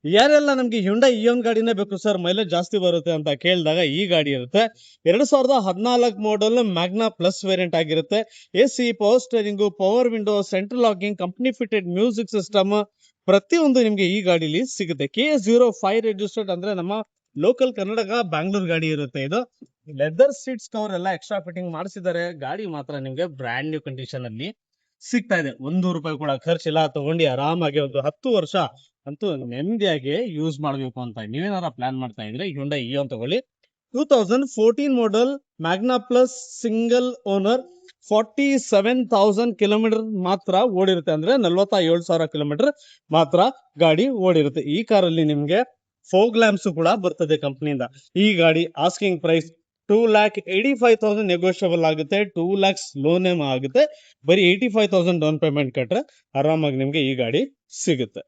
ಯಾರೆಲ್ಲ ನಮ್ಗೆ ಹ್ಯುಂಡೈ ಇಯೋನ್ ಗಾಡಿನೇ ಬೇಕು ಸರ್, ಮೈಲೇಜ್ ಜಾಸ್ತಿ ಬರುತ್ತೆ ಅಂತ ಕೇಳಿದಾಗ ಈ ಗಾಡಿ ಇರುತ್ತೆ. 2014 ಮಾಡಲ್ ಮ್ಯಾಗ್ನಾ ಪ್ಲಸ್ ವೇರಿಯಂಟ್ ಆಗಿರುತ್ತೆ. AC, power steering, power window, central locking, company fitted music system ಪ್ರತಿಯೊಂದು ನಿಮ್ಗೆ ಈ ಗಾಡಿಲಿ ಸಿಗುತ್ತೆ. KS05 ರಿಜಿಸ್ಟರ್ಡ್ ಅಂದ್ರೆ ನಮ್ಮ ಲೋಕಲ್ ಕರ್ನಾಟಕ ಬ್ಯಾಂಗ್ಳೂರ್ ಗಾಡಿ ಇರುತ್ತೆ ಇದು. ಲೆದರ್ ಸೀಟ್ಸ್ ಕವರ್ ಎಲ್ಲ ಎಕ್ಸ್ಟ್ರಾ ಫಿಟ್ಟಿಂಗ್ ಮಾಡಿಸಿದ್ದಾರೆ. ಗಾಡಿ ಮಾತ್ರ ನಿಮ್ಗೆ ಬ್ರ್ಯಾಂಡ್ ನ್ಯೂ ಕಂಡೀಷನ್ ಅಲ್ಲಿ ಸಿಗ್ತಾ ಇದೆ. ₹1 ಕೂಡ ಖರ್ಚಿಲ್ಲ. ತಗೊಂಡು ಆರಾಮಾಗಿ ಒಂದು 10 ವರ್ಷ ಅಂತೂ ನೆಮ್ಮದಿಯಾಗಿ ಯೂಸ್ ಮಾಡಬೇಕು ಅಂತ ನೀವೇನಾರ ಪ್ಲಾನ್ ಮಾಡ್ತಾ ಇದ್ರೆ ಹ್ಯುಂಡೈ ಇಯೋನ್ ತಗೊಳ್ಳಿ. 2014 model Magna plus single owner, 47,000 kilometre ಮಾತ್ರ ಓಡಿರುತ್ತೆ. ಅಂದ್ರೆ 47,000 ಕಿಲೋಮೀಟರ್ ಮಾತ್ರ ಗಾಡಿ ಓಡಿರುತ್ತೆ. ಈ ಕಾರಲ್ಲಿ ನಿಮ್ಗೆ ಫೋಗ್ ಲ್ಯಾಂಪ್ಸ್ ಕೂಡ ಬರ್ತದೆ ಕಂಪ್ನಿಯಿಂದ. ಈ ಗಾಡಿ ಆಸ್ಕಿಂಗ್ ಪ್ರೈಸ್ 2,85,000 ನೆಗೋಷಿಯಬಲ್ ಆಗುತ್ತೆ. 2 lakhs ಲೋನ್ ಆಗುತ್ತೆ. ಬರೀ 85,000 ಡೌನ್ ಪೇಮೆಂಟ್ ಕಟ್ರೆ ಆರಾಮಾಗಿ ನಿಮ್ಗೆ ಈ ಗಾಡಿ ಸಿಗುತ್ತೆ.